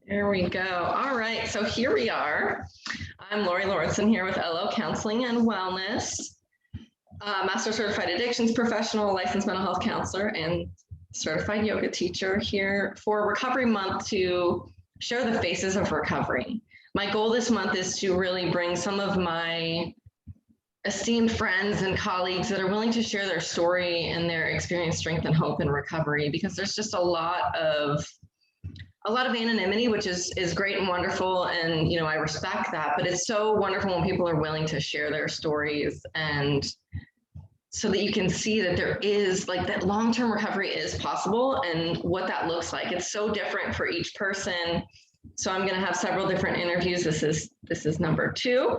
There we go. All right, so here we are. I'm Lori Lauritsen here with LO Counseling and Wellness, Master Certified Addictions Professional, Licensed Mental Health Counselor, and Certified Yoga Teacher here for Recovery Month to share the faces of recovery. My goal this month is to really bring some of my esteemed friends and colleagues that are willing to share their story and their experience, strength, and hope in recovery, because there's just a lot of anonymity, which is great and wonderful. And, I respect that, but it's so wonderful when people are willing to share their stories, and so that you can see that there is that long-term recovery is possible and what that looks like. It's so different for each person. So I'm going to have several different interviews. This is number 2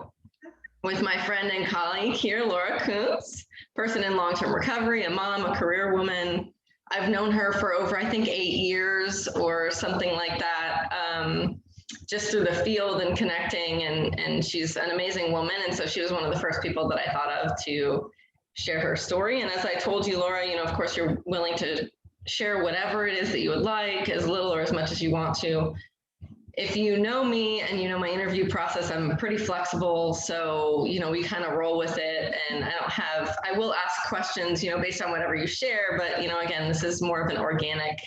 with my friend and colleague here, Laura Kuntz, person in long-term recovery, a mom, a career woman. I've known her for over, I think, 8 years or something like that, just through the field and connecting. And she's an amazing woman. And so she was one of the first people that I thought of to share her story. And as I told you, Laura, of course, you're willing to share whatever it is that you would like, as little or as much as you want to. If you know me and you know my interview process, I'm pretty flexible. So, we kind of roll with it. And I will ask questions, based on whatever you share. But, again, this is more of an organic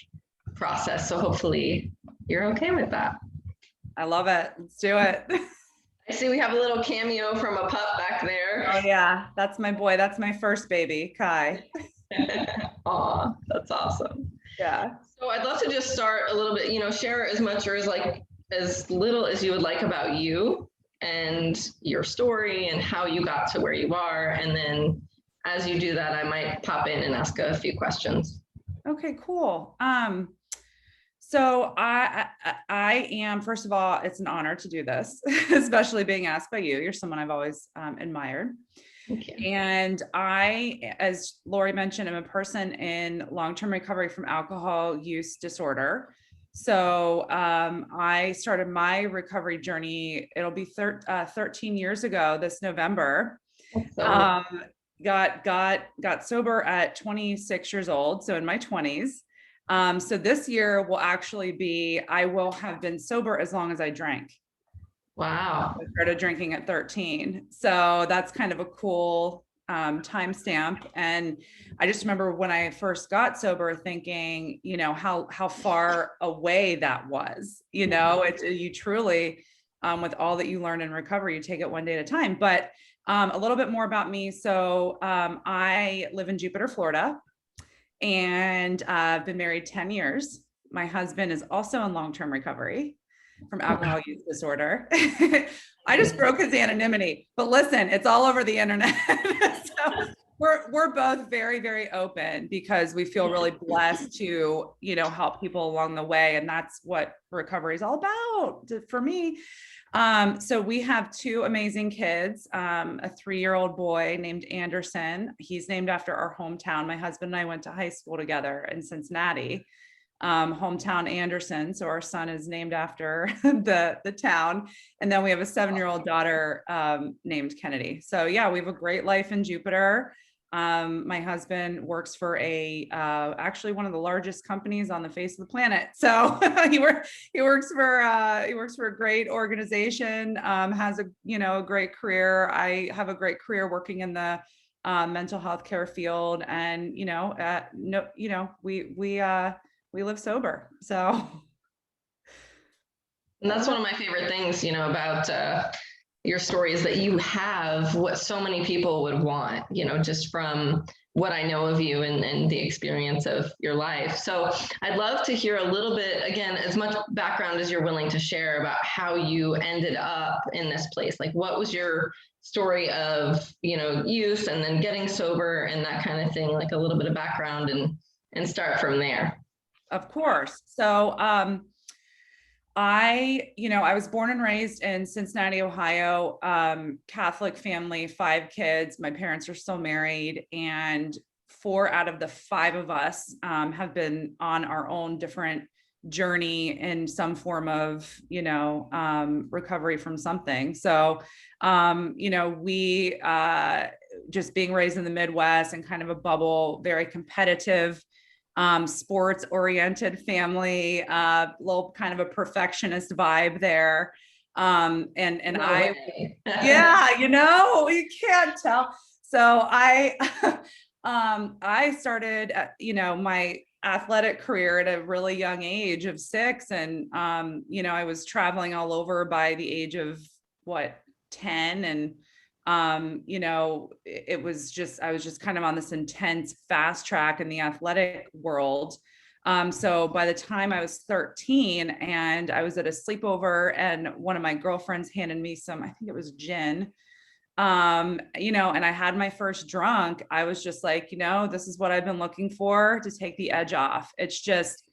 process. So hopefully you're okay with that. I love it. Let's do it. I see we have a little cameo from a pup back there. Oh yeah, that's my boy. That's my first baby, Kai. Aw, that's awesome. Yeah. So I'd love to just start a little bit, share as much or as little as you would like about you and your story and how you got to where you are. And then as you do that, I might pop in and ask a few questions. Okay, cool. So I am, first of all, it's an honor to do this, especially being asked by you. You're someone I've always admired. Thank you. And I, as Lori mentioned, I'm a person in long-term recovery from alcohol use disorder. So I started my recovery journey, it'll be 13 years ago this November. Got sober at 26 years old, so in my 20s. So this year will actually be, I will have been sober as long as I drank. Wow. I started drinking at 13. So that's kind of a cool timestamp. And I just remember when I first got sober thinking, how far away that was, you truly, with all that you learn in recovery, you take it one day at a time. But a little bit more about me. So I live in Jupiter, Florida, and I've been married 10 years. My husband is also in long-term recovery from alcohol use disorder. I just broke his anonymity, but listen, it's all over the internet. So we're both very, very open because we feel really blessed to, help people along the way. And that's what recovery is all about for me. So we have 2 amazing kids, a 3-year-old boy named Anderson. He's named after our hometown. My husband and I went to high school together in Cincinnati, hometown Anderson. So our son is named after the town. And then we have a 7-year-old daughter named Kennedy. So yeah, we have a great life in Jupiter. My husband works for actually one of the largest companies on the face of the planet. So he works for a great organization, has a great career. I have a great career working in the mental health care field, and we live sober. So. And that's one of my favorite things, about your story, is that you have what so many people would want, just from what I know of you and the experience of your life. So I'd love to hear a little bit, again, as much background as you're willing to share about how you ended up in this place. Like, what was your story of, use and then getting sober and that kind of thing, like a little bit of background and start from there. Of course. So, I was born and raised in Cincinnati, Ohio, Catholic family, 5 kids. My parents are still married, and 4 out of the 5 of us have been on our own different journey in some form of, recovery from something. So, we just being raised in the Midwest and kind of a bubble, very competitive, sports oriented family, little kind of a perfectionist vibe there. And No I, way. yeah, you can't tell. So I started, my athletic career at a really young age of 6. And, I was traveling all over by the age of 10. And, it was just, I was just kind of on this intense fast track in the athletic world. So by the time I was 13 and I was at a sleepover and one of my girlfriends handed me some, I think it was gin, and I had my first drunk, I was just like, this is what I've been looking for to take the edge off. It's just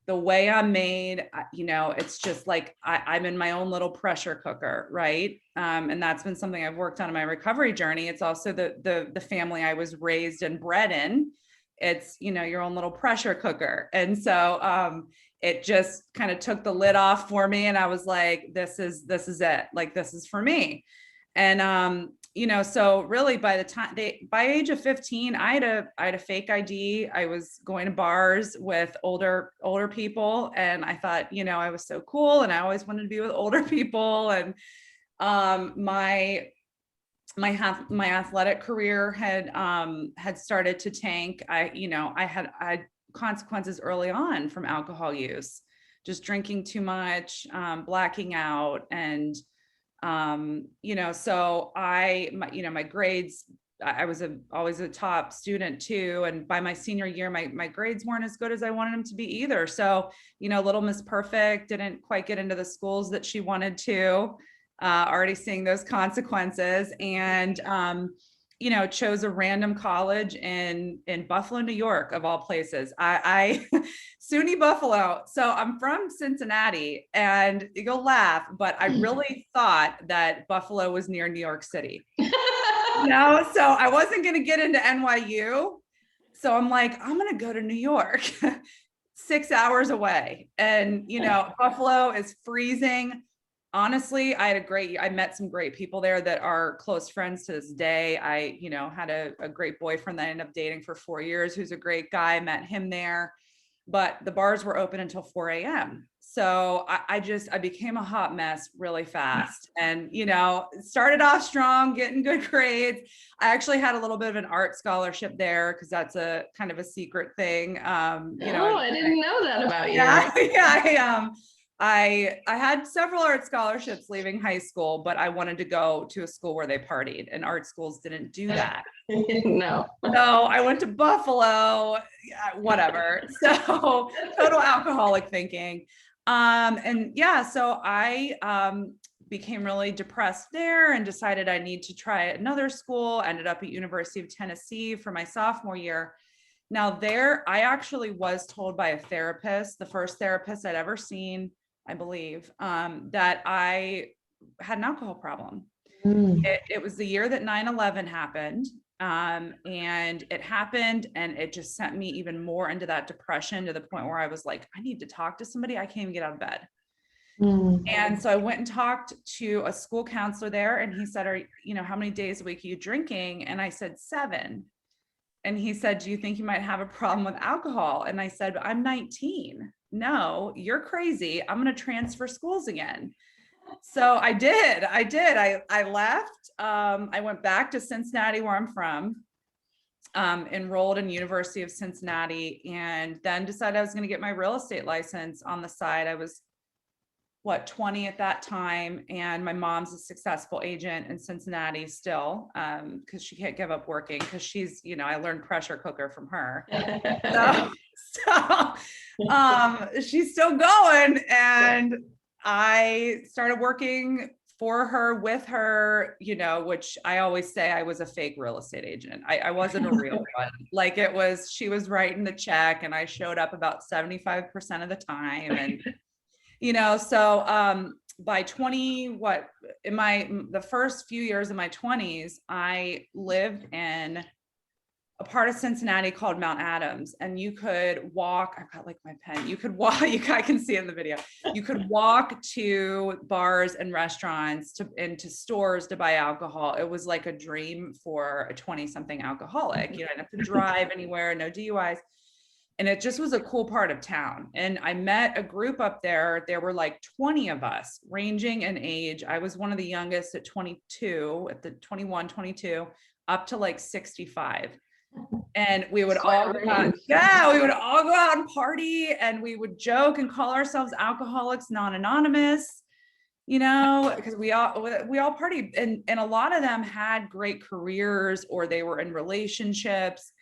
the way I'm made, it's just like I'm in my own little pressure cooker, right? And that's been something I've worked on in my recovery journey. It's also the family I was raised and bred in. It's, your own little pressure cooker. And so it just kind of took the lid off for me. And I was like, this is it. Like, this is for me. And so really by age of 15, I had a fake ID. I was going to bars with older people, and I thought, I was so cool, and I always wanted to be with older people. And my athletic career had started to tank. I had consequences early on from alcohol use, just drinking too much, blacking out, and so my grades, I was always a top student too. And by my senior year, my grades weren't as good as I wanted them to be either. So, little Miss Perfect didn't quite get into the schools that she wanted to, already seeing those consequences. And, chose a random college in Buffalo, New York, of all places. I SUNY Buffalo. So I'm from Cincinnati, and you'll laugh, but I really thought that Buffalo was near New York City. So I wasn't going to get into NYU. So I'm like, I'm going to go to New York, 6 hours away. And, Buffalo is freezing. Honestly, I met some great people there that are close friends to this day. I, had a great boyfriend that I ended up dating for 4 years, who's a great guy. Met him there, but the bars were open until 4 a.m. So I became a hot mess really fast, and, started off strong, getting good grades. I actually had a little bit of an art scholarship there, because that's a kind of a secret thing. I didn't know that about you. Yeah, I had several art scholarships leaving high school, but I wanted to go to a school where they partied, and art schools didn't do that. No. So I went to Buffalo, whatever. So total alcoholic thinking. So I became really depressed there and decided I need to try another school. Ended up at University of Tennessee for my sophomore year. Now there, I actually was told by a therapist, the first therapist I'd ever seen, I believe, that I had an alcohol problem. It was the year that 9/11 happened. And it happened, and it just sent me even more into that depression, to the point where I was like, I need to talk to somebody. I can't even get out of bed. And so I went and talked to a school counselor there, and he said, how many days a week are you drinking? And I said 7. And he said, do you think you might have a problem with alcohol? And I said, I'm 19. No, you're crazy. I'm going to transfer schools again. So I did. I left. I went back to Cincinnati, where I'm from, enrolled in University of Cincinnati, and then decided I was going to get my real estate license on the side. I was 20 at that time, and my mom's a successful agent in Cincinnati still, because she can't give up working, because she's, I learned pressure cooker from her. So she's still going, and I started working for her, with her, which I always say I was a fake real estate agent. I wasn't a real one. Like, she was writing the check, and I showed up about 75% of the time. And, so by the first few years of my 20s, I lived in a part of Cincinnati called Mount Adams, and you could walk. I've got like my pen. You could walk. I can see it in the video. You could walk to bars and restaurants, into stores to buy alcohol. It was like a dream for a 20-something alcoholic. You didn't have to drive anywhere, no DUIs. And it just was a cool part of town. And I met a group up there. There were like 20 of us ranging in age. I was one of the youngest at 22, at the 21, 22, up to like 65. And we would all go out, we would all go out and party, and we would joke and call ourselves Alcoholics Non-Anonymous, because we all partied, and a lot of them had great careers or they were in relationships.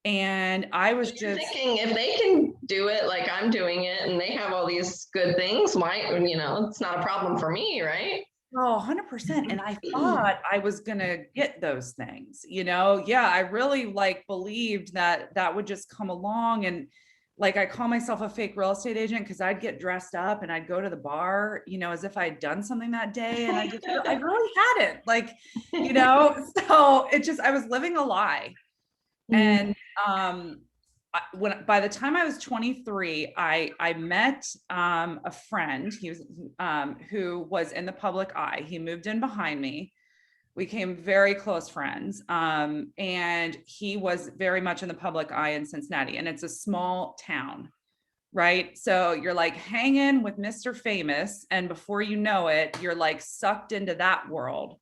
And I was just thinking, if they can do it like I'm doing it and they have all these good things, why, it's not a problem for me, right? Oh, 100%. And I thought I was going to get those things, yeah, I really believed that would just come along. And I call myself a fake real estate agent because I'd get dressed up and I'd go to the bar, as if I'd done something that day. And I really hadn't, so I was living a lie. And by the time I was 23, I met a friend. He was who was in the public eye. He moved in behind me. We became very close friends, and he was very much in the public eye in Cincinnati, and it's a small town, right? So you're hanging with Mr. Famous, and before you know it, you're sucked into that world.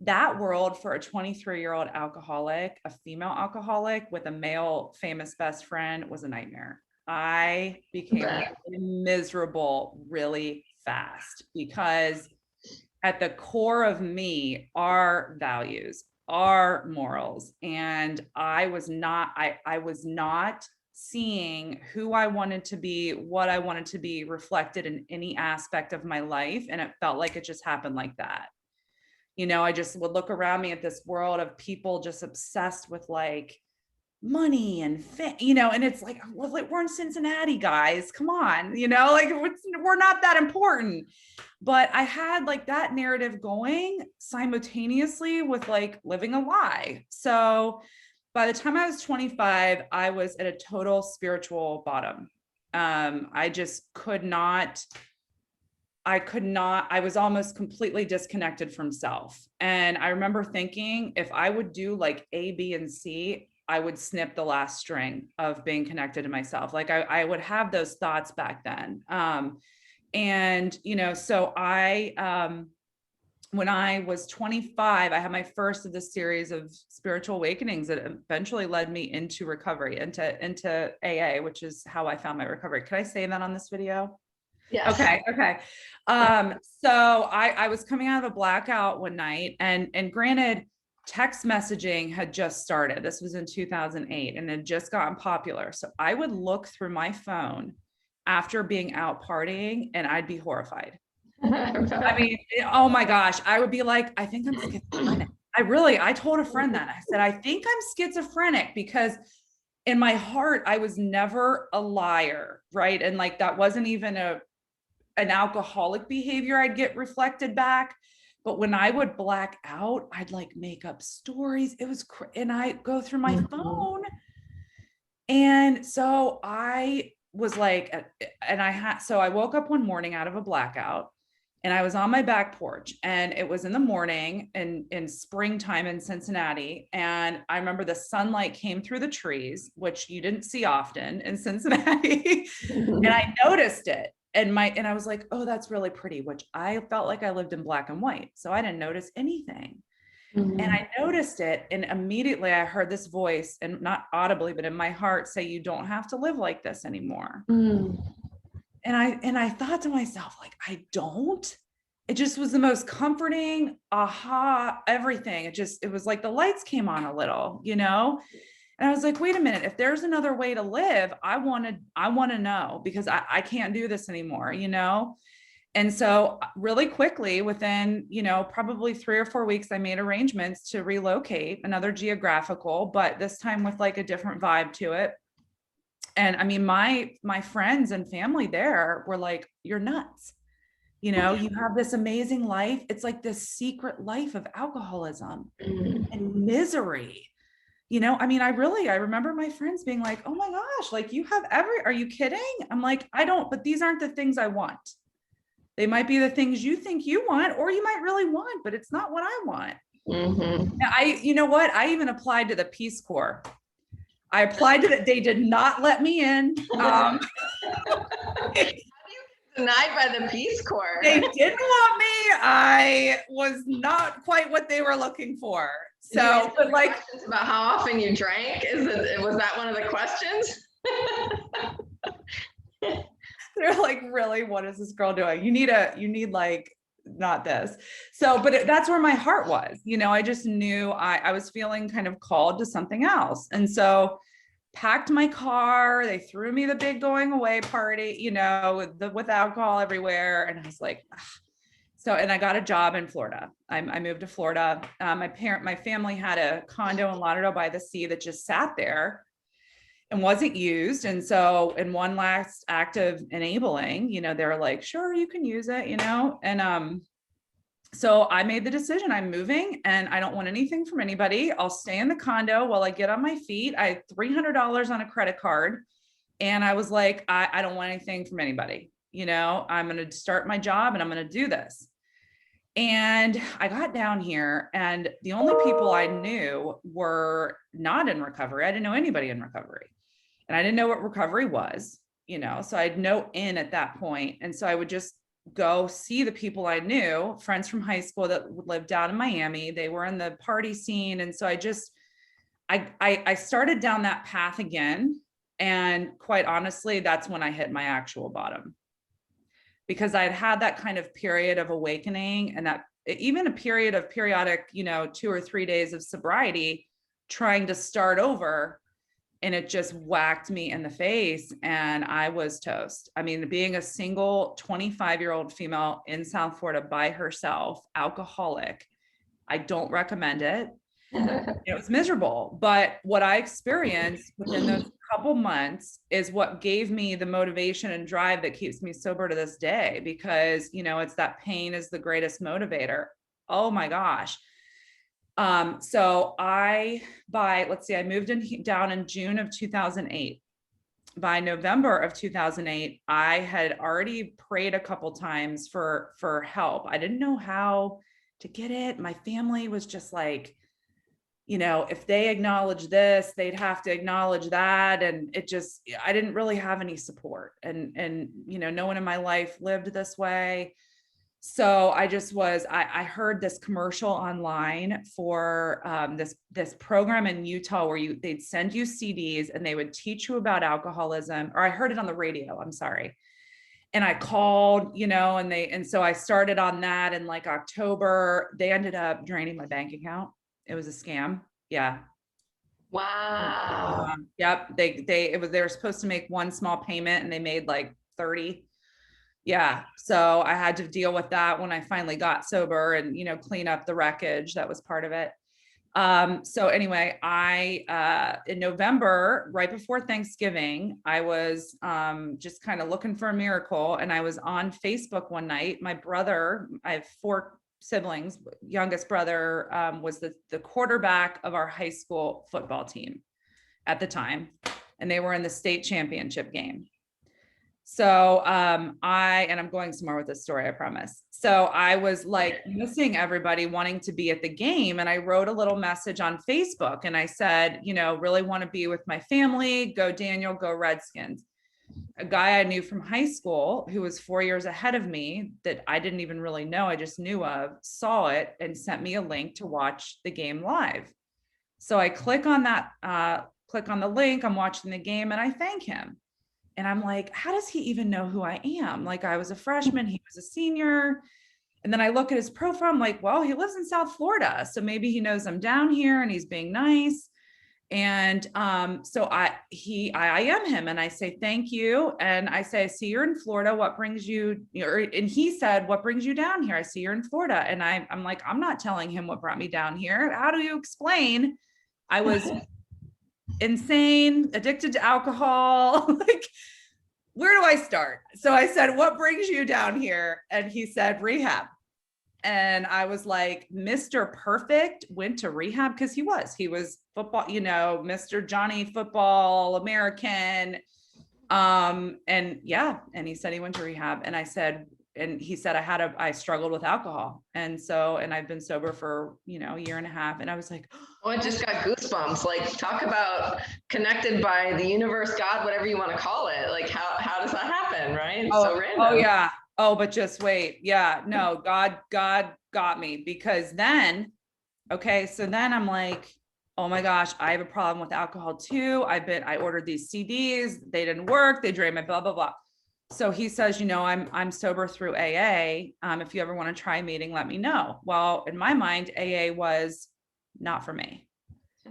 That world for a 23-year-old alcoholic, a female alcoholic with a male famous best friend, was a nightmare. I became miserable really fast because at the core of me are values, are morals. And I was not seeing who I wanted to be, what I wanted to be reflected in any aspect of my life. And it felt like it just happened like that. I just would look around me at this world of people just obsessed with money and and it's we're in Cincinnati, guys, come on, we're not that important. But I had that narrative going simultaneously with living a lie. So by the time I was 25, I was at a total spiritual bottom. I just I was almost completely disconnected from self. And I remember thinking, if I would do A, B, and C, I would snip the last string of being connected to myself. I would have those thoughts back then. So when I was 25, I had my first of this series of spiritual awakenings that eventually led me into recovery, into AA, which is how I found my recovery. Could I say that on this video? Yes. Okay. So I was coming out of a blackout one night, and granted, text messaging had just started. This was in 2008 and had just gotten popular. So I would look through my phone after being out partying and I'd be horrified. I mean, oh my gosh, I would be I think I'm schizophrenic. I told a friend that. I said, I think I'm schizophrenic, because in my heart, I was never a liar, right? And that wasn't even an alcoholic behavior I'd get reflected back. But when I would black out, I'd make up stories. It was, and I go through my phone. And so I was so I woke up one morning out of a blackout, and I was on my back porch, and it was in the morning in springtime in Cincinnati. And I remember the sunlight came through the trees, which you didn't see often in Cincinnati. And I noticed it. And I was like, oh, that's really pretty, which I felt like I lived in black and white. So I didn't notice anything. And I noticed it. And immediately I heard this voice, and not audibly, but in my heart, say, you don't have to live like this anymore. And I thought to myself, I don't. It just was the most comforting, everything. It was like the lights came on a little, And I was like, wait a minute, if there's another way to live, I want to know, because I can't do this anymore, And so really quickly, within, probably 3 or 4 weeks, I made arrangements to relocate, another geographical, but this time with a different vibe to it. And I mean, my friends and family there were like, you're nuts. You have this amazing life. It's this secret life of alcoholism and misery. I mean, I remember my friends being like, oh my gosh, you have are you kidding? I'm like, I don't, but these aren't the things I want. They might be the things you think you want, or you might really want, but it's not what I want. Now, you know what? I even applied to the Peace Corps. I applied to it. They did not let me in. Denied by the Peace Corps. They didn't want me. I was not quite what they were looking for. So, but like questions about how often you drank, was that one of the questions? They're like, really, what is this girl doing? You need like, not this. So, but that's where my heart was, I just knew I was feeling kind of called to something else. And so packed my car, they threw me the big going away party, with alcohol everywhere. And I was like, ugh. So, and I got a job in Florida. I moved to Florida. My family had a condo in Lauderdale by the sea that just sat there and wasn't used. And so in one last act of enabling, they're like, sure, you can use it, and so I made the decision, I'm moving and I don't want anything from anybody. I'll stay in the condo while I get on my feet. I had $300 on a credit card. And I was like, I don't want anything from anybody. I'm going to start my job and I'm going to do this. And I got down here and the only people I knew were not in recovery. I didn't know anybody in recovery. And I didn't know what recovery was, so I had no in at that point. And so I would just go see the people I knew, friends from high school that lived down in Miami. They were in the party scene. And so I started down that path again. And quite honestly, that's when I hit my actual bottom, because I'd had that kind of period of awakening and that even a period of periodic, 2 or 3 days of sobriety, trying to start over. And it just whacked me in the face and I was toast. I mean, being a single 25-year-old female in South Florida by herself, alcoholic, I don't recommend it. It was miserable. But what I experienced within those couple months is what gave me the motivation and drive that keeps me sober to this day, because, it's that pain is the greatest motivator. Oh my gosh. So I moved down in June of 2008. By November of 2008, I had already prayed a couple times for help. I didn't know how to get it. My family was just like, if they acknowledge this, they'd have to acknowledge that. And I didn't really have any support, and no one in my life lived this way. So I heard this commercial online for this program in Utah where they'd send you CDs and they would teach you about alcoholism, or I heard it on the radio, I'm sorry. And I called, and so I started on that in like October. They ended up draining my bank account. It was a scam. Yeah. Wow. Yep. They were supposed to make one small payment and they made like 30. Yeah. So I had to deal with that when I finally got sober and, clean up the wreckage that was part of it. So anyway, in November, right before Thanksgiving, I was, just kind of looking for a miracle. And I was on Facebook one night. My brother, I have 4 siblings, youngest brother, was the quarterback of our high school football team at the time. And they were in the state championship game. So and I'm going somewhere with this story, I promise. So I was like missing everybody wanting to be at the game. And I wrote a little message on Facebook and I said, really want to be with my family. Go Daniel, go Redskins. A guy I knew from high school who was 4 years ahead of me that I didn't even really know, I just knew of, saw it and sent me a link to watch the game live. So I click on the link, I'm watching the game and I thank him. And I'm like, how does he even know who I am? Like, I was a freshman, he was a senior. And then I look at his profile, I'm like, well, he lives in South Florida. So maybe he knows I'm down here and he's being nice. And so I am him and I say, thank you. And I say, I see you're in Florida. What brings you, and he said, what brings you down here? I see you're in Florida. And I'm like, I'm not telling him what brought me down here. How do you explain? I was insane, addicted to alcohol. Like, where do I start? So I said, what brings you down here? And he said, rehab. And I was like, Mr. Perfect went to rehab, because he was football, Mr. Johnny Football American. And yeah, and he said he went to rehab. And I said, and he said I struggled with alcohol. And I've been sober for, a year and a half. And I was like, Oh, I just got goosebumps. Like, talk about connected by the universe, God, whatever you want to call it. Like, how does that happen, right? It's so random. Oh yeah. Oh, but just wait. Yeah, no, God got me, because then, okay, so then I'm like, oh my gosh, I have a problem with alcohol too. I ordered these CDs, they didn't work, they drained my blah, blah, blah. So he says, I'm sober through AA. If you ever want to try a meeting, let me know. Well, in my mind, AA was not for me.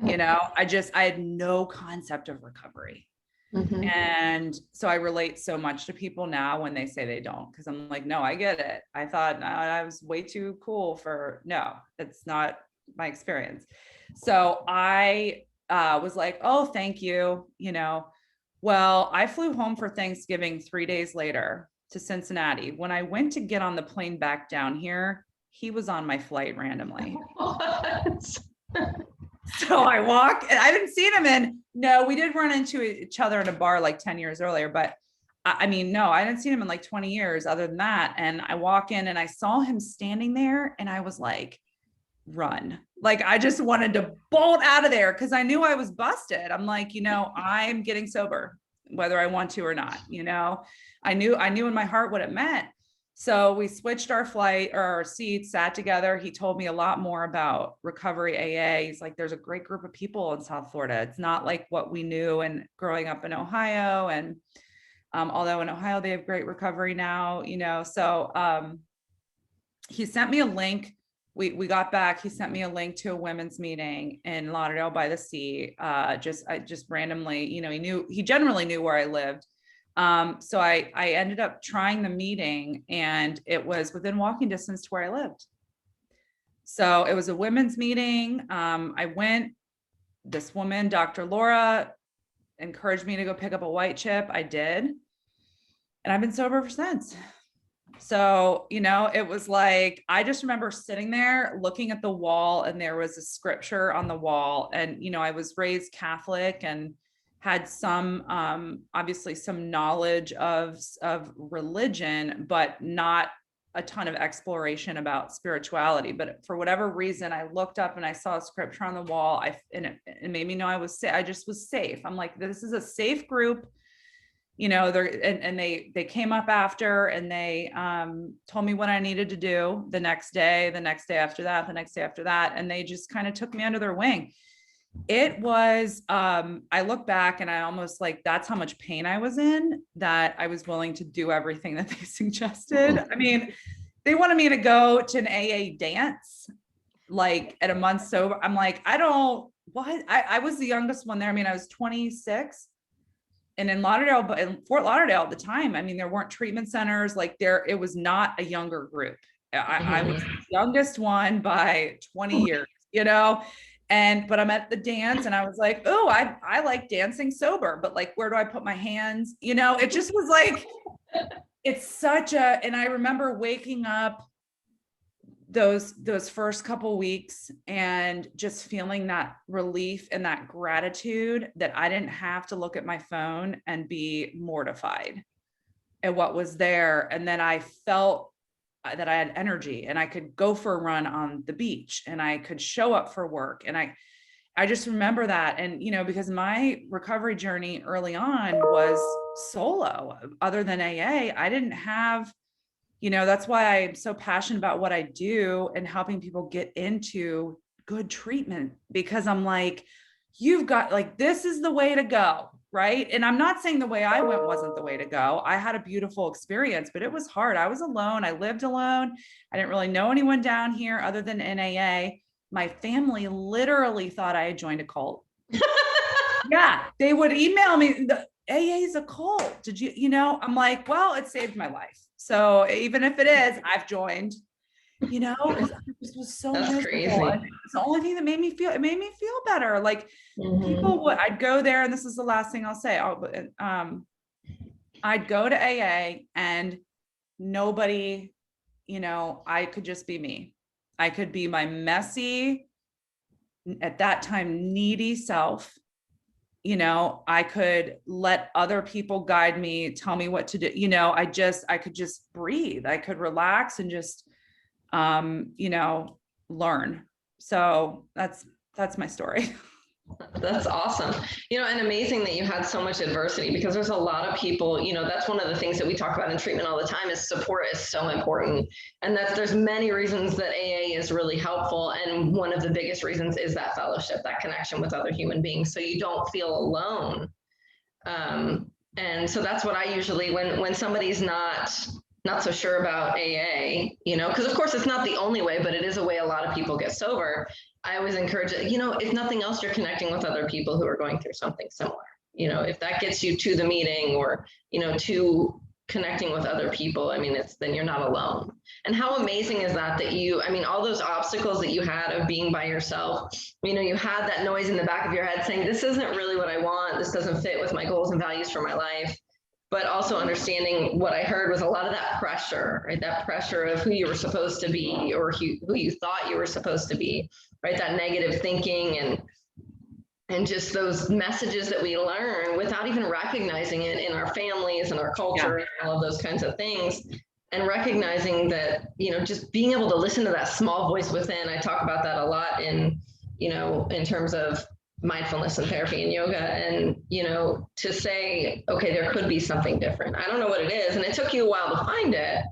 I had no concept of recovery. Mhm. And so I relate so much to people now when they say they don't, because I'm like, no, I get it. I thought I was way too cool no, it's not my experience. So I was like, oh, thank you. Well, I flew home for Thanksgiving 3 days later to Cincinnati. When I went to get on the plane back down here, he was on my flight randomly. What? So I walk, and I haven't seen him no, we did run into each other in a bar like 10 years earlier, but no, I didn't see him in like 20 years other than that. And I walk in and I saw him standing there, and I was like, run. Like, I just wanted to bolt out of there, because I knew I was busted. I'm like, I'm getting sober, whether I want to or not. I knew in my heart what it meant. So we switched our flight or our seats, sat together. He told me a lot more about recovery AA. He's like, there's a great group of people in South Florida. It's not like what we knew and growing up in Ohio. And although in Ohio, they have great recovery now, so he sent me a link. We got back, he sent me a link to a women's meeting in Lauderdale by the Sea. I just randomly, he generally knew where I lived. So I ended up trying the meeting, and it was within walking distance to where I lived. So it was a women's meeting. I went, this woman, Dr. Laura, encouraged me to go pick up a white chip. I did. And I've been sober ever since. So, it was like, I just remember sitting there looking at the wall, and there was a scripture on the wall. And, I was raised Catholic and had some, obviously some knowledge of religion, but not a ton of exploration about spirituality. But for whatever reason, I looked up and I saw a scripture on the wall. And it made me know I just was safe. I'm like, this is a safe group. They came up after, and they told me what I needed to do the next day after that, the next day after that. And they just kind of took me under their wing. It was, I look back and I almost like, that's how much pain I was in, that I was willing to do everything that they suggested. I mean, they wanted me to go to an AA dance, like at a month sober. I'm like, I was the youngest one there. I mean, I was 26. And in Fort Lauderdale at the time, I mean, there weren't treatment centers it was not a younger group. I was the youngest one by 20 years, but I'm at the dance, and I was like, oh, I like dancing sober, but like, where do I put my hands? It just was like, it's and I remember waking up those first couple weeks and just feeling that relief and that gratitude that I didn't have to look at my phone and be mortified at what was there. And then I felt that I had energy, and I could go for a run on the beach, and I could show up for work. And I just remember that. And, because my recovery journey early on was solo. Other than AA, I didn't have, that's why I'm so passionate about what I do and helping people get into good treatment, because I'm like, you've got, like, this is the way to go. Right. And I'm not saying the way I went wasn't the way to go. I had a beautiful experience, but it was hard. I was alone. I lived alone. I didn't really know anyone down here other than AA. My family literally thought I had joined a cult. Yeah. They would email me, the AA is a cult. Did you, I'm like, well, it saved my life. So even if it is, I've joined, it just was so miserable. It's the only thing that made me feel better. Like, I'd go there, and this is the last thing I'll say. I'd go to AA, and nobody, I could just be me. I could be my messy, at that time, needy self. I could let other people guide me, tell me what to do. I could just breathe. I could relax and just, learn. So that's my story. That's awesome. And amazing that you had so much adversity, because there's a lot of people, that's one of the things that we talk about in treatment all the time, is support is so important. And there's many reasons that AA is really helpful. And one of the biggest reasons is that fellowship, that connection with other human beings, so you don't feel alone. And so that's what I usually, when somebody's not so sure about AA, because of course it's not the only way, but it is a way a lot of people get sober. I always encourage it, if nothing else, you're connecting with other people who are going through something similar. If that gets you to the meeting, or, to connecting with other people, then you're not alone. And how amazing is that all those obstacles that you had of being by yourself, you had that noise in the back of your head saying, this isn't really what I want. This doesn't fit with my goals and values for my life. But also understanding, what I heard was a lot of that pressure, right? That pressure of who you were supposed to be, or who you thought you were supposed to be, right? That negative thinking and just those messages that we learn without even recognizing it in our families and our culture, and all of those kinds of things. And recognizing that, just being able to listen to that small voice within. I talk about that a lot in terms of mindfulness and therapy and yoga, and to say, okay, there could be something different. I don't know what it is, and it took you a while to find it,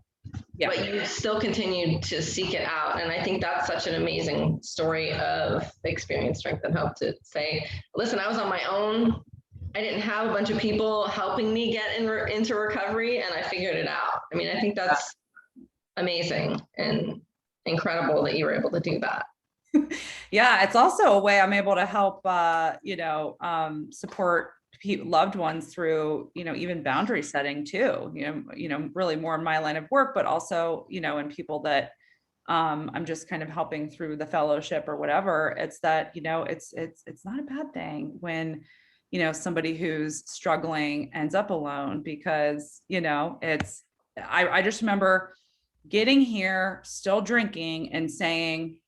but you still continued to seek it out. And I think that's such an amazing story of experience, strength, and hope, to say, listen, I was on my own. I didn't have a bunch of people helping me get into recovery, and I figured it out. I think that's amazing and incredible that you were able to do that. Yeah, it's also a way I'm able to help, support loved ones through, even boundary setting too, really more in my line of work, but also, in people that I'm just kind of helping through the fellowship or whatever. It's that, it's not a bad thing when, somebody who's struggling ends up alone, because, I just remember getting here, still drinking, and saying,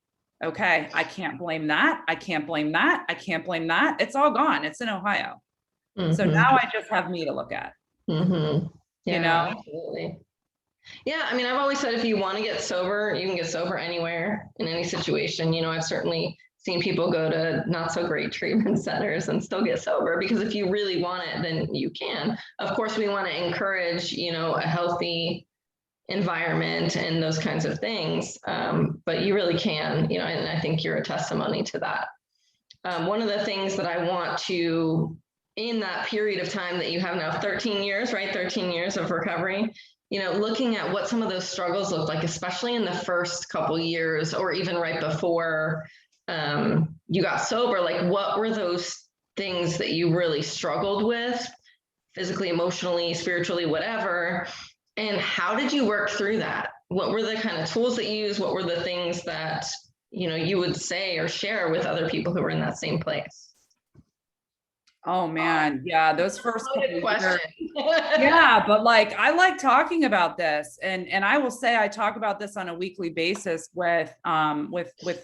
okay, I can't blame that. I can't blame that. I can't blame that. It's all gone. It's in Ohio. Mm-hmm. So now I just have me to look at. Mm-hmm. Yeah, absolutely. Yeah, I've always said, if you want to get sober, you can get sober anywhere, in any situation. I've certainly seen people go to not so great treatment centers and still get sober, because if you really want it, then you can. Of course, we want to encourage, a healthy environment and those kinds of things. But you really can, and I think you're a testimony to that. One of the things that I want to, in that period of time that you have now, 13 years, right? 13 years of recovery, looking at what some of those struggles look like, especially in the first couple years, or even right before you got sober, like what were those things that you really struggled with, physically, emotionally, spiritually, whatever? And how did you work through that? What were the kind of tools that you used? What were the things that, you would say or share with other people who were in that same place? Oh man. Yeah. Those first couple years. Yeah. But I like talking about this, and I will say, I talk about this on a weekly basis with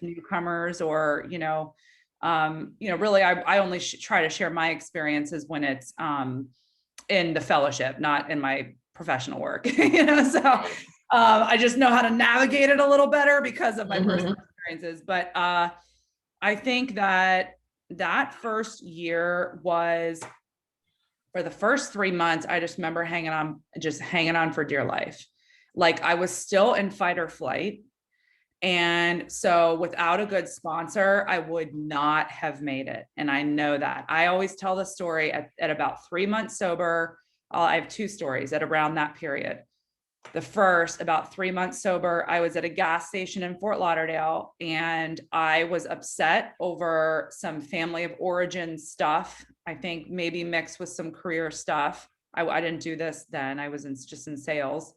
newcomers, or, really, I only try to share my experiences when it's, in the fellowship, not in my professional work, so I just know how to navigate it a little better because of my personal experiences. But I think that first year was, for the first 3 months, I just remember hanging on for dear life. I was still in fight or flight. And so without a good sponsor, I would not have made it. And I know that. I always tell the story at about 3 months sober. I have two stories at around that period. The first, about 3 months sober, I was at a gas station in Fort Lauderdale, and I was upset over some family of origin stuff. I think maybe mixed with some career stuff. I didn't do this then. I was just in sales.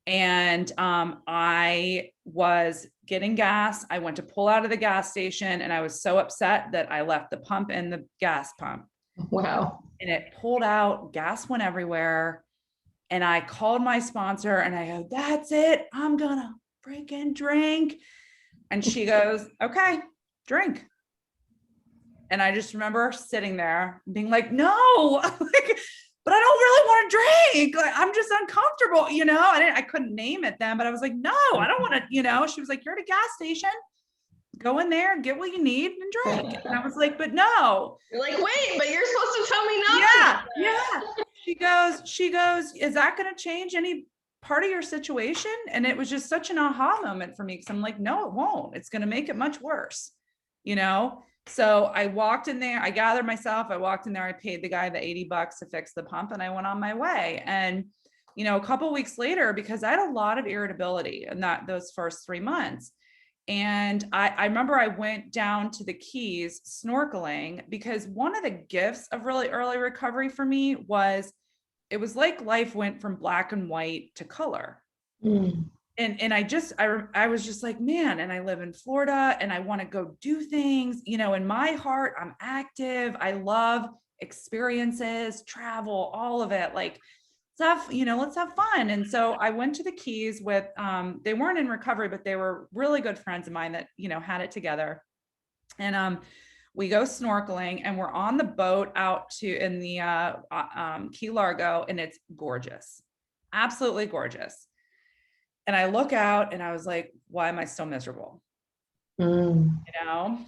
And I was getting gas. I went to pull out of the gas station, and I was so upset that I left the pump in the gas pump. Wow. And it pulled out, gas went everywhere. And I called my sponsor and I go, that's it. I'm gonna freaking drink. And she goes, okay, drink. And I just remember sitting there being like, no, like, but I don't really want to drink. Like, I'm just uncomfortable, you know. I couldn't name it then, but I was like, no, I don't want to, you know. She was like, you're at a gas station, go in there, get what you need and drink. And I was like, but no. You're like, wait, but you're supposed to tell me not Yeah, to. yeah. She goes, is that going to change any part of your situation? And it was just such an aha moment for me, because I'm like, no, it won't. It's going to make it much worse, you know. So I walked in there, I gathered myself, I walked in there, I paid the guy the $80 to fix the pump, and I went on my way. And, you know, a couple of weeks later, because I had a lot of irritability in those first 3 months. And I remember I went down to the Keys snorkeling, because one of the gifts of really early recovery for me was, it was like life went from black and white to color. And I was just like, man, and I live in Florida and I want to go do things, you know, in my heart, I'm active. I love experiences, travel, all of it. Like, stuff, you know, let's have fun. And so I went to the Keys with, they weren't in recovery, but they were really good friends of mine that, you know, had it together. And we go snorkeling, and we're on the boat out in the Key Largo, and it's gorgeous, absolutely gorgeous. And I look out and I was like, why am I still miserable? You know?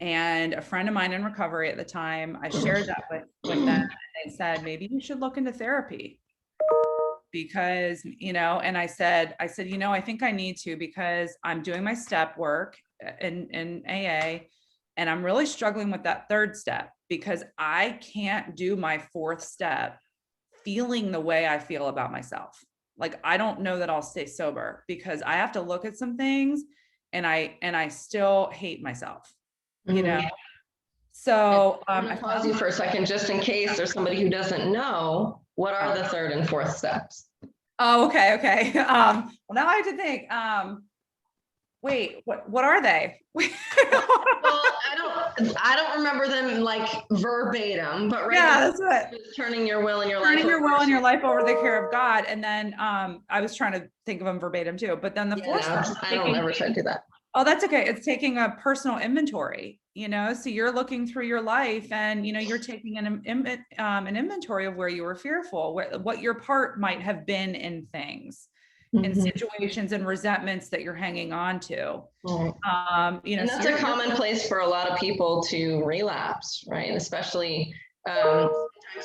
And a friend of mine in recovery at the time, I shared that with them, and they said, maybe you should look into therapy. Because, you know, and I said, you know, I think I need to, because I'm doing my step work in AA, and I'm really struggling with that third step, because I can't do my fourth step feeling the way I feel about myself. Like, I don't know that I'll stay sober, because I have to look at some things and I still hate myself, you know? So I'm gonna pause you for a second, just in case there's somebody who doesn't know, what are the third and fourth steps? Oh, okay. Well, now I have to think. Wait, what are they? Well, I don't remember them like verbatim, but right Yeah, now, that's what. it's turning your will and your life Turning your over will and to- your life over to the care of God. And then I was trying to think of them verbatim too, but then the fourth step is I don't ever try to do that. Oh, that's okay. It's taking a personal inventory, you know, so you're looking through your life, and, you know, you're taking an inventory of where you were fearful, what your part might have been in things, in situations and resentments that you're hanging on to. Right. You know, and that's a common place for a lot of people to relapse, right? And especially sometimes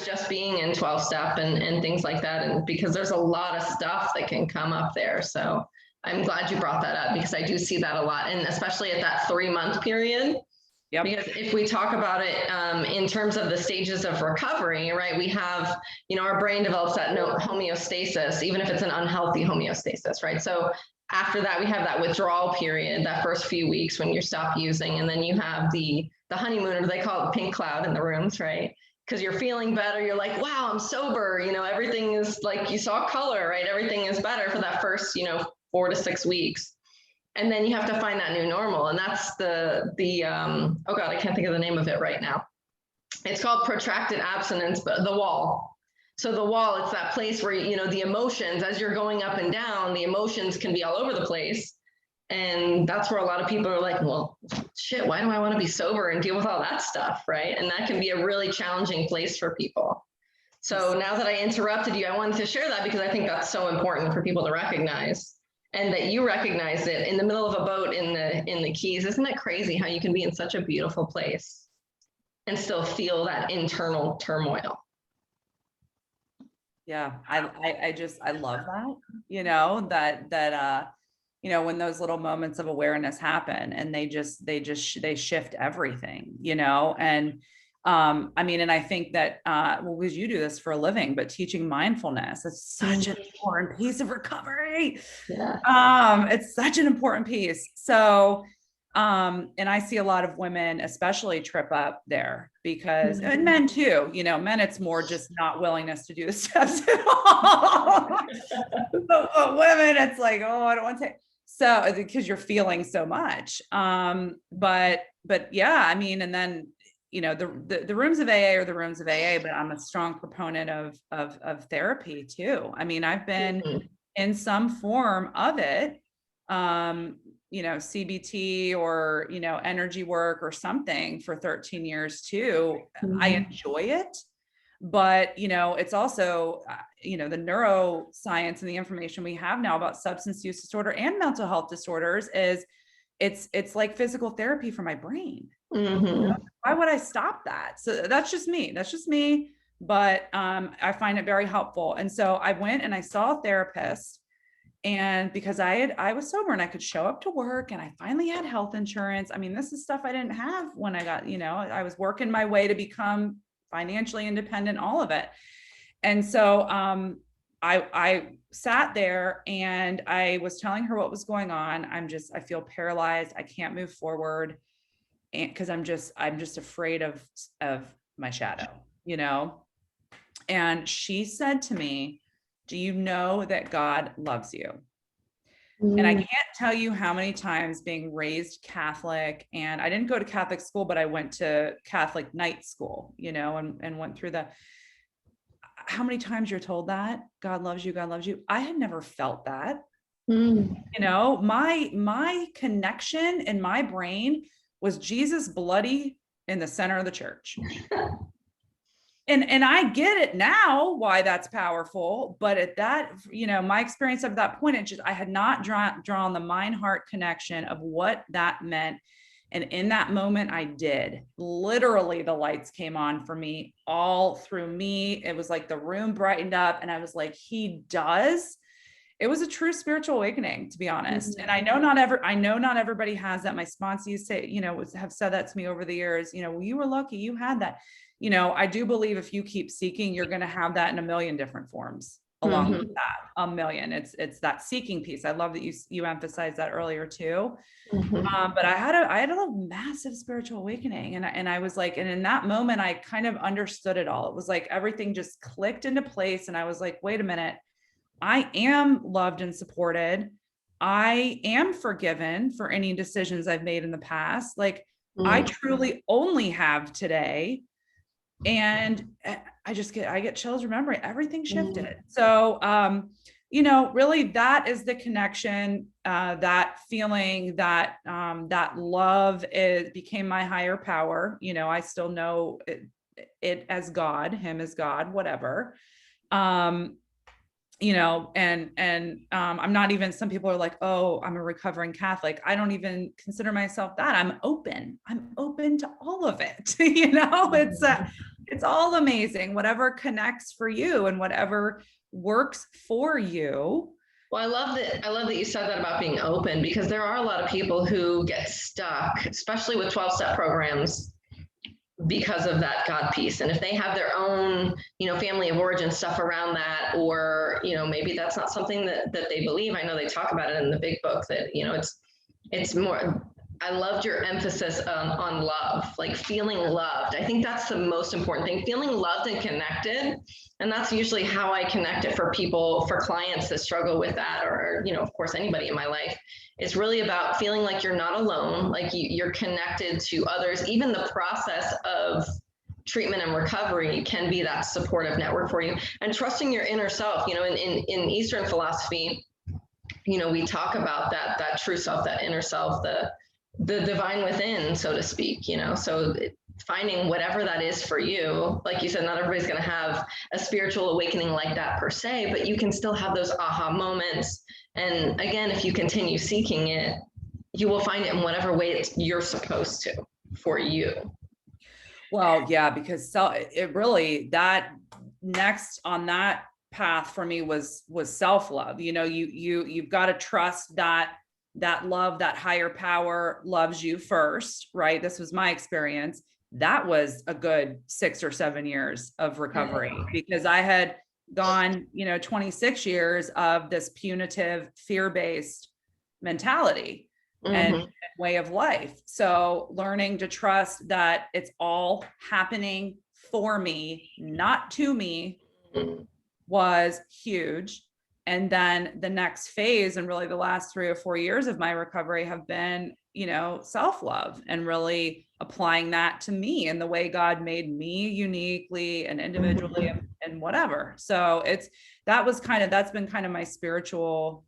just being in 12 step and things like that. And because there's a lot of stuff that can come up there. So I'm glad you brought that up, because I do see that a lot, and especially at that 3-month period. Yep. Because if we talk about it in terms of the stages of recovery, right, we have, you know, our brain develops that homeostasis, even if it's an unhealthy homeostasis, right? So after that, we have that withdrawal period, that first few weeks when you stop using, and then you have the honeymoon, or they call it pink cloud in the rooms, right? Because you're feeling better, you're like, wow, I'm sober, you know, everything is like, you saw color, right? Everything is better for that first, you know, 4 to 6 weeks. And then you have to find that new normal. And that's oh God, I can't think of the name of it right now. It's called protracted abstinence, but the wall. So the wall, it's that place where, you know, the emotions, as you're going up and down, the emotions can be all over the place. And that's where a lot of people are like, well, shit, why do I want to be sober and deal with all that stuff, right? And that can be a really challenging place for people. So now that I interrupted you, I wanted to share that, because I think that's so important for people to recognize. And that you recognize it in the middle of a boat in the Keys. Isn't it crazy how you can be in such a beautiful place and still feel that internal turmoil? Yeah, I love that, you know, that you know, when those little moments of awareness happen, and they shift everything, you know. And I mean, and I think that well, because you do this for a living, but teaching mindfulness is such an important piece of recovery. Yeah. It's such an important piece. So and I see a lot of women especially trip up there, because and men too, you know, men, it's more just not willingness to do the steps at all. But women, it's like, oh, I don't want to take. So because you're feeling so much. But yeah, I mean, and then, you know, the rooms of AA are the rooms of AA, but I'm a strong proponent of therapy too. I mean, I've been in some form of it, CBT or, energy work or something for 13 years too. I enjoy it, but, it's also, the neuroscience and the information we have now about substance use disorder and mental health disorders is it's like physical therapy for my brain. Why would I stop that? So that's just me. But I find it very helpful. And so I went and I saw a therapist, and because I was sober and I could show up to work and I finally had health insurance. I mean, this is stuff I didn't have when I got, I was working my way to become financially independent, all of it. And so I sat there and I was telling her what was going on. I feel paralyzed. I can't move forward. And because I'm just afraid of my shadow, and she said to me, do you know that God loves you? And I can't tell you how many times being raised Catholic, and I didn't go to Catholic school, but I went to Catholic night school, and went through how many times you're told that God loves you, God loves you. I had never felt that. My connection in my brain was Jesus bloody in the center of the church. And I get it now why that's powerful, but at that, my experience up that point, I had not drawn the mind-heart connection of what that meant. And in that moment, I did. Literally, the lights came on for me all through me. It was like the room brightened up, and I was like, he does. It was a true spiritual awakening, to be honest. And I know not everybody has that. My sponsees say, have said that to me over the years, well, you were lucky you had that. I do believe if you keep seeking, you're going to have that in a million different forms along with that. A million. It's that seeking piece. I love that you emphasized that earlier too. But I had a massive spiritual awakening, and I was like, and in that moment, I kind of understood it all. It was like everything just clicked into place, and I was like, wait a minute, I am loved and supported. I am forgiven for any decisions I've made in the past. Like I truly only have today. And I get chills remembering everything shifted. So, really that is the connection, that feeling, that love became my higher power. I still know it as God, him as God, whatever. I'm not even, some people are like, oh, I'm a recovering Catholic. I don't even consider myself that. I'm open to all of it. It's all amazing, whatever connects for you and whatever works for you. Well, I love that you said that about being open, because there are a lot of people who get stuck, especially with 12-step programs, because of that God piece. And if they have their own, family of origin stuff around that, or, maybe that's not something that they believe. I know they talk about it in the big book that, it's more, I loved your emphasis on love, like feeling loved. I think that's the most important thing, feeling loved and connected. And that's usually how I connect it for people, for clients that struggle with that, or, of course, anybody in my life. It's really about feeling like you're not alone, like you're connected to others. Even the process of treatment and recovery can be that supportive network for you, and trusting your inner self. In Eastern philosophy, we talk about that true self, that inner self, the divine within, so to speak, so finding whatever that is for you. Like you said, not everybody's going to have a spiritual awakening like that per se, but you can still have those aha moments. And again, if you continue seeking it, you will find it in whatever way you're supposed to for you. Well, yeah, because it really, that next on that path for me was self-love. You've got to trust that love, that higher power loves you first, right? This was my experience. That was a good 6 or 7 years of recovery, because I had gone, 26 years of this punitive, fear-based mentality and way of life. So learning to trust that it's all happening for me, not to me, was huge. And then the next phase, and really the last 3 or 4 years of my recovery, have been, self-love, and really applying that to me and the way God made me uniquely and individually and whatever. So that's been kind of my spiritual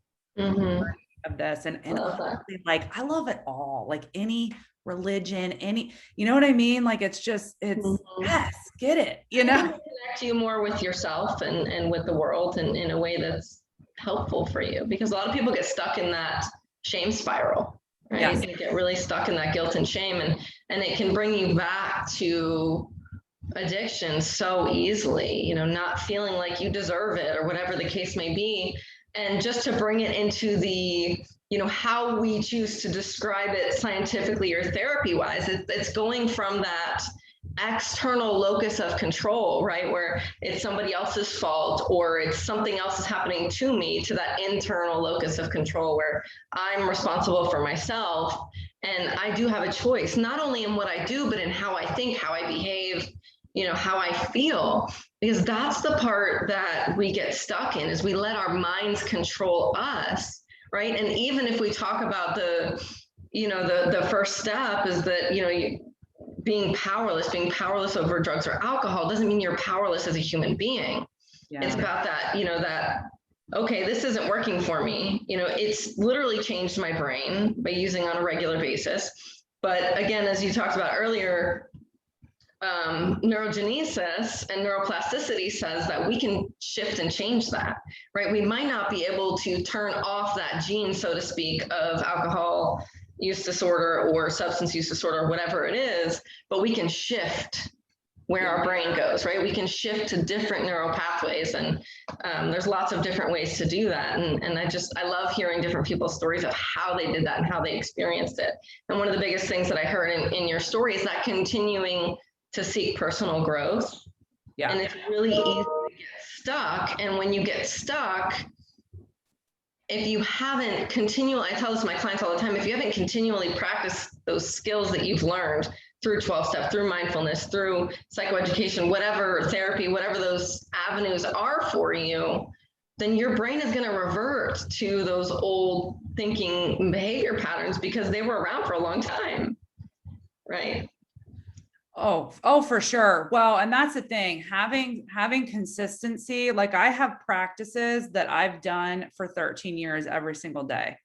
of this. And Love that. honestly, like, I love it all, like any religion, any, you know what I mean? Like, it's just, it's, yes, get it, you know? Connect you more with yourself and with the world and in a way that's helpful for you, because a lot of people get stuck in that shame spiral, right? Yes. They get really stuck in that guilt and shame, and it can bring you back to addiction so easily, you know, not feeling like you deserve it or whatever the case may be. And just to bring it into the, you know, how we choose to describe it scientifically or therapy wise, it's going from that external locus of control, right, where it's somebody else's fault or it's something else is happening to me, to that internal locus of control where I'm responsible for myself and I do have a choice, not only in what I do, but in how I think, how I behave, you know, how I feel, because that's the part that we get stuck in, is we let our minds control us, right? And even if we talk about the, you know, the first step is that, you know, being powerless over drugs or alcohol doesn't mean you're powerless as a human being. Yeah. It's about that, you know, that, okay, this isn't working for me. You know, it's literally changed my brain by using on a regular basis. But again, as you talked about earlier, neurogenesis and neuroplasticity says that we can shift and change that, right? We might not be able to turn off that gene, so to speak, of alcohol use disorder or substance use disorder, whatever it is, but we can shift where our brain goes, right? We can shift to different neural pathways, and there's lots of different ways to do that. And I love hearing different people's stories of how they did that and how they experienced it. And one of the biggest things that I heard in your story is that continuing to seek personal growth. Yeah. And it's really easy to get stuck. And when you get stuck, if you haven't continually, I tell this to my clients all the time, if you haven't continually practiced those skills that you've learned through 12-step, through mindfulness, through psychoeducation, whatever therapy, whatever those avenues are for you, then your brain is going to revert to those old thinking behavior patterns because they were around for a long time, right? Oh, for sure. Well, and that's the thing, having consistency. Like, I have practices that I've done for 13 years every single day.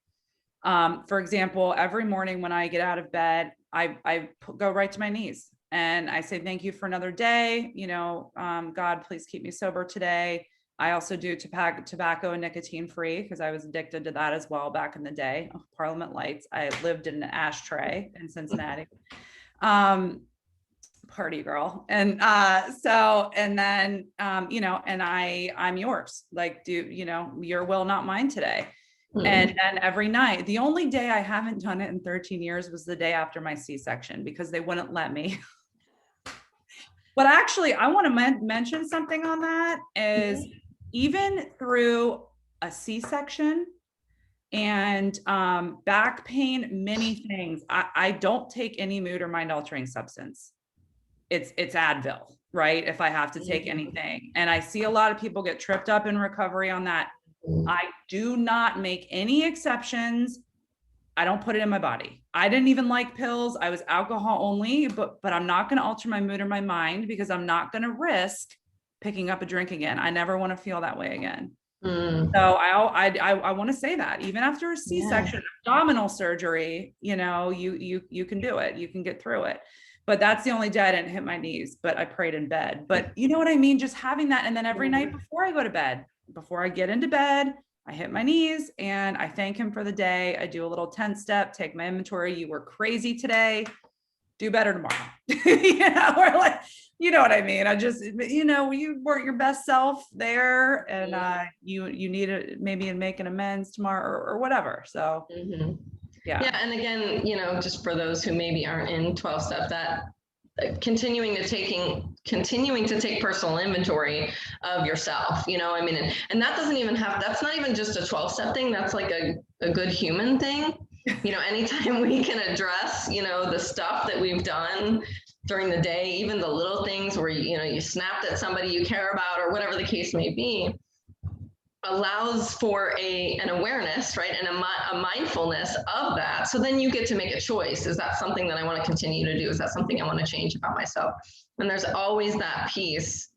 For example, every morning when I get out of bed, I go right to my knees and I say, thank you for another day. You know, God, please keep me sober today. I also do tobacco and nicotine free because I was addicted to that as well back in the day. Oh, Parliament Lights. I lived in an ashtray in Cincinnati. Party girl. And and then you know, and I'm yours. Like, do you know, your will, not mine today. And then every night, the only day I haven't done it in 13 years was the day after my C-section, because they wouldn't let me. But actually, I want to mention something on that is even through a C-section and back pain, many things, I don't take any mood or mind altering substance. It's Advil, right? If I have to take anything. And I see a lot of people get tripped up in recovery on that. I do not make any exceptions. I don't put it in my body. I didn't even like pills. I was alcohol only, but I'm not going to alter my mood or my mind because I'm not going to risk picking up a drink again. I never want to feel that way again. So I want to say that even after a C-section, abdominal surgery, you know, you can do it. You can get through it. But that's the only day I didn't hit my knees, but I prayed in bed. But you know what I mean? Just having that. And then every night before I go to bed, before I get into bed, I hit my knees and I thank him for the day. I do a little 10-step, take my inventory. You were crazy today. Do better tomorrow. You know, or like, you know what I mean? I just, you know, you weren't your best self there and you need to maybe make an amends tomorrow or whatever. So yeah. And again, you know, just for those who maybe aren't in 12-step, that continuing to take personal inventory of yourself, you know, I mean, and that doesn't even have, that's not even just a 12-step thing. That's like a good human thing. You know, anytime we can address, you know, the stuff that we've done during the day, even the little things where, you know, you snapped at somebody you care about or whatever the case may be, allows for an awareness, right? And a mindfulness of that. So then you get to make a choice. Is that something that I want to continue to do? Is that something I want to change about myself? And there's always that piece,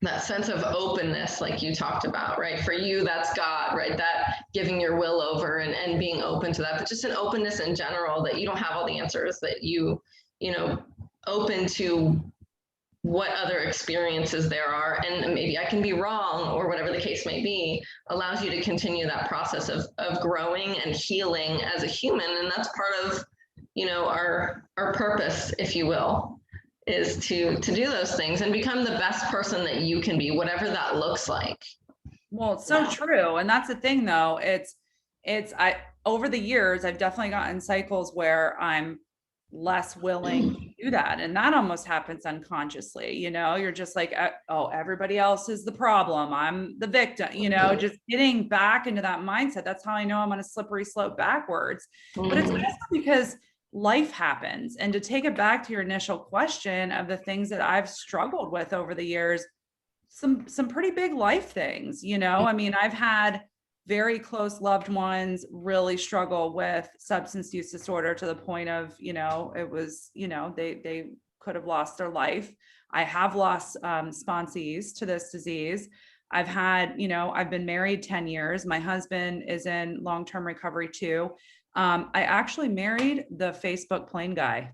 that sense of openness, like you talked about, right? For you, that's God, right? That giving your will over and being open to that, but just an openness in general, that you don't have all the answers, that you know, open to what other experiences there are, and maybe I can be wrong, or whatever the case may be, allows you to continue that process of growing and healing as a human. And that's part of, you know, our purpose, if you will, is to do those things and become the best person that you can be, whatever that looks like. Well, it's so true. And that's the thing though. I over the years, I've definitely gotten cycles where I'm less willing to do that. And that almost happens unconsciously. You know, you're just like, oh, everybody else is the problem. I'm the victim, you know, just getting back into that mindset. That's how I know I'm on a slippery slope backwards. But it's also because life happens. And to take it back to your initial question of the things that I've struggled with over the years, some pretty big life things, you know. I mean, I've had very close loved ones really struggle with substance use disorder to the point of, you know, it was, you know, they could have lost their life. I have lost sponsees to this disease. I've had, you know, I've been married 10 years. My husband is in long-term recovery too. I actually married the Facebook plane guy.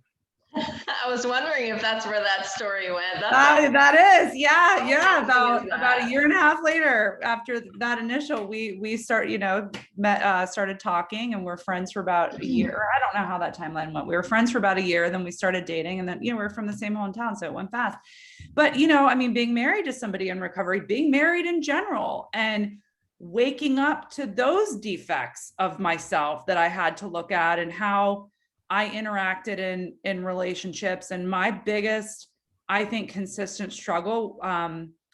I was wondering if that's where that story went. That is, yeah. About a year and a half later, after that initial, we start, you know, started talking, and we're friends for about a year. I don't know how that timeline went. We were friends for about a year, then we started dating, and then, you know, we're from the same hometown, so it went fast. But, you know, I mean, being married to somebody in recovery, being married in general, and waking up to those defects of myself that I had to look at, and how I interacted in relationships. And my biggest, I think, consistent struggle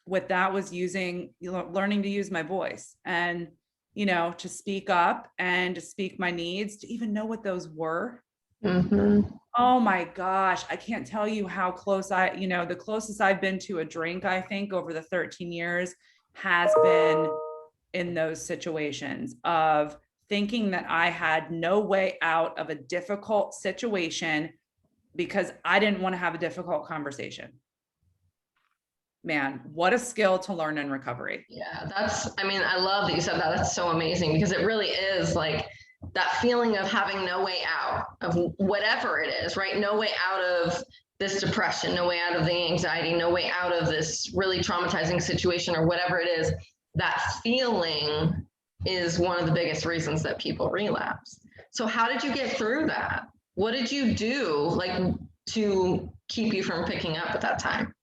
with that was learning to use my voice, and, you know, to speak up and to speak my needs, to even know what those were. Oh my gosh, I can't tell you how close you know, the closest I've been to a drink, I think, over the 13 years has been in those situations of thinking that I had no way out of a difficult situation because I didn't want to have a difficult conversation. Man, what a skill to learn in recovery. Yeah, I mean, I love that you said that. That's so amazing, because it really is like that feeling of having no way out of whatever it is, right? No way out of this depression, no way out of the anxiety, no way out of this really traumatizing situation, or whatever it is. That feeling is one of the biggest reasons that people relapse. So how did you get through that? What did you do, like, to keep you from picking up at that time?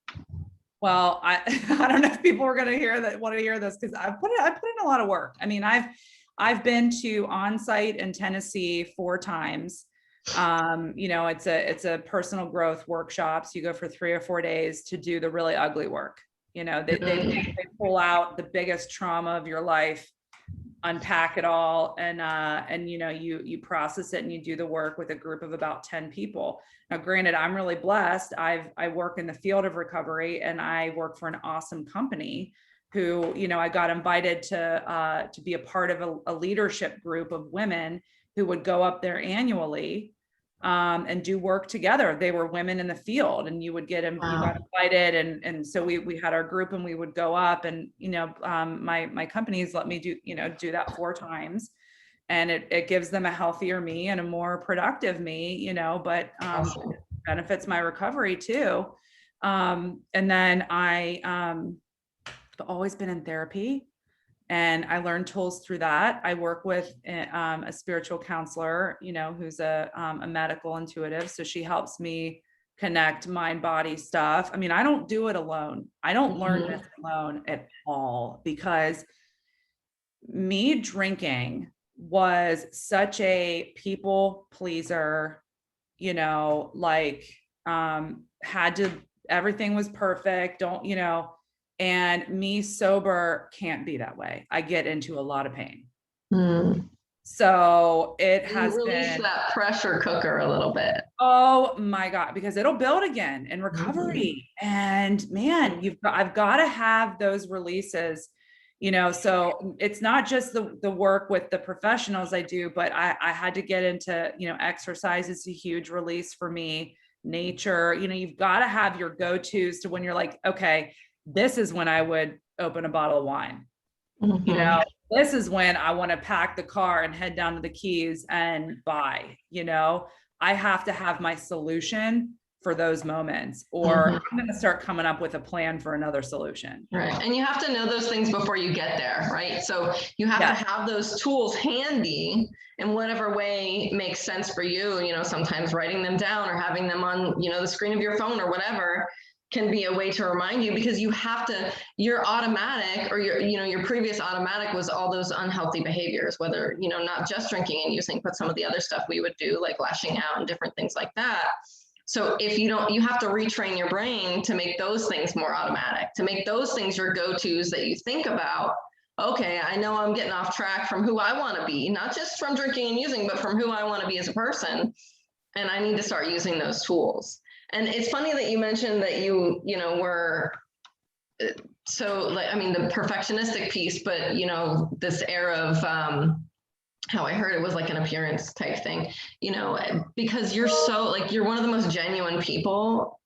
Well, I don't know if people are going to want to hear this, because I put in a lot of work. I mean, I've been to on-site in Tennessee 4 times. You know, it's a personal growth workshops. You go for 3 or 4 days to do the really ugly work. You know, they pull out the biggest trauma of your life, unpack it all, and you know, you process it, and you do the work with a group of about 10 people. Now, granted, I'm really blessed. I work in the field of recovery, and I work for an awesome company who, you know, I got invited to be a part of a leadership group of women who would go up there annually and do work together. They were women in the field, and you got invited. And so we had our group, and we would go up, and, you know, my companies let me do that 4 times. And it gives them a healthier me and a more productive me, you know, but Awesome. it benefits my recovery too. And then I've always been in therapy, and I learned tools through that. I work with a spiritual counselor, you know, who's a medical intuitive. So she helps me connect mind, body stuff. I mean, I don't do it alone. I don't learn this alone at all, because me drinking was such a people pleaser, you know, like everything was perfect. You know, and me sober can't be that way. I get into a lot of pain. So it has released that pressure cooker a little bit. Oh my God, because it'll build again in recovery. And man, I've got to have those releases, you know. So it's not just the work with the professionals I do, but I had to get into, you know, exercise is a huge release for me. Nature, you know, you've got to have your go-tos to when you're like, okay, this is when I would open a bottle of wine. You Mhm. know, this is when I want to pack the car and head down to the Keys and buy, I have to have my solution for those moments, or Mhm. I'm going to start coming up with a plan for another solution. Right. And you have to know those things before you get there, right? So you have Yeah. to have those tools handy in whatever way makes sense for you. Sometimes writing them down or having them on, the screen of your phone or whatever can be a way to remind you, because you have to, your automatic, or your previous automatic was all those unhealthy behaviors, whether, not just drinking and using, but some of the other stuff we would do, like lashing out and different things like that. So if you don't, you have to retrain your brain to make those things more automatic, to make those things your go-tos that you think about. Okay, I know I'm getting off track from who I want to be, not just from drinking and using, but from who I want to be as a person. And I need to start using those tools. And it's funny that you mentioned that were so, like, I mean, the perfectionistic piece, but this air of how I heard it was like an appearance type thing, because you're so, like, you're one of the most genuine people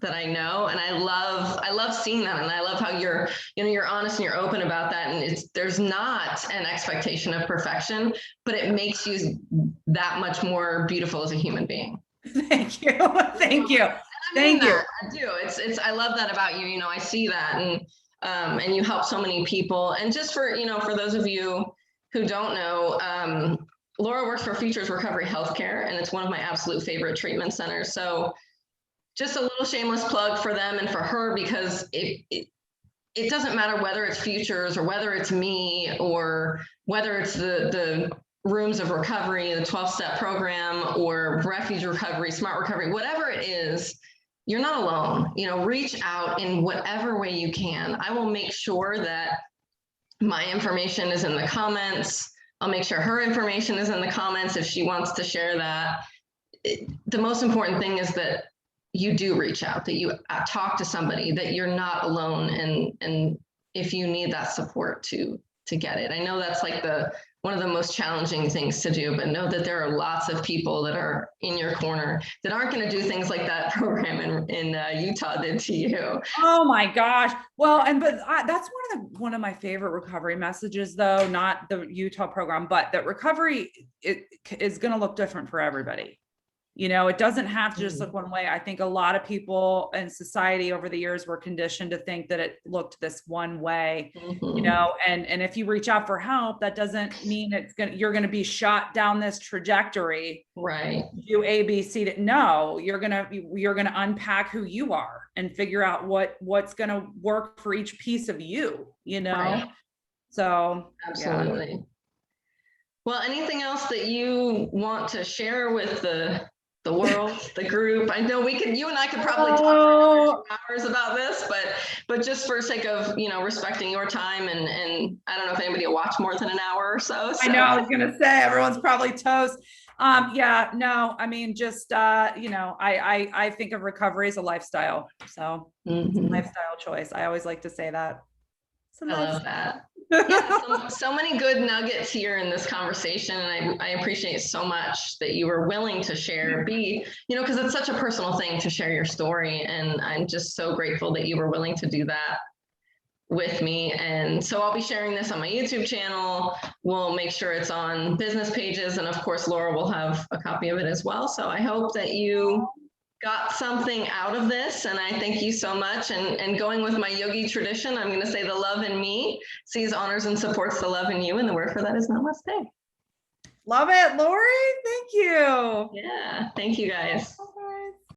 that I know. And I love seeing that. And I love how you're honest and you're open about that. And there's not an expectation of perfection, but it makes you that much more beautiful as a human being. Thank you. Thank you. Thank you. I do. I love that about you. I see that. And you help so many people. And just for those of you who don't know, Laura works for Futures Recovery Healthcare, and it's one of my absolute favorite treatment centers. So just a little shameless plug for them and for her, because it doesn't matter whether it's Futures or whether it's me or whether it's the rooms of recovery, the 12-step program, or refuge recovery, smart recovery, whatever it is, you're not alone. Reach out in whatever way you can. I will make sure that my information is in the comments. I'll make sure her information is in the comments if she wants to share that. The most important thing is that you do reach out, that you talk to somebody, that you're not alone. And if you need that support to get it. I know that's like one of the most challenging things to do, but know that there are lots of people that are in your corner that aren't going to do things like that program in Utah did to you. Oh my gosh. Well, that's one of my favorite recovery messages, though, not the Utah program, but that recovery is going to look different for everybody. It doesn't have to just look one way. I think a lot of people in society over the years were conditioned to think that it looked this one way, and if you reach out for help, that doesn't mean you're going to be shot down this trajectory. Right. Do A, B, C. No, you're going to unpack who you are and figure out what's going to work for each piece of you, Right. So absolutely. Yeah. Well, anything else that you want to share with the world, the group? I know you and I could probably talk for 2 hours about this, but just for sake of, respecting your time, and I don't know if anybody will watch more than an hour or so. I know, I was going to say, everyone's probably toast. Yeah, no, I mean, just, I think of recovery as a lifestyle. So it's a lifestyle choice. I always like to say that. I love that. Yeah, so many good nuggets here in this conversation, and I appreciate so much that you were willing to share, because it's such a personal thing to share your story, and I'm just so grateful that you were willing to do that with me. And so I'll be sharing this on my YouTube channel. We'll make sure it's on business pages, and of course Laura will have a copy of it as well. So I hope that you got something out of this, and I thank you so much. And going with my yogi tradition, I'm going to say the love in me sees, honors, and supports the love in you, and the word for that is namaste. Love it, Lori. Thank you. Yeah, thank you guys. Bye.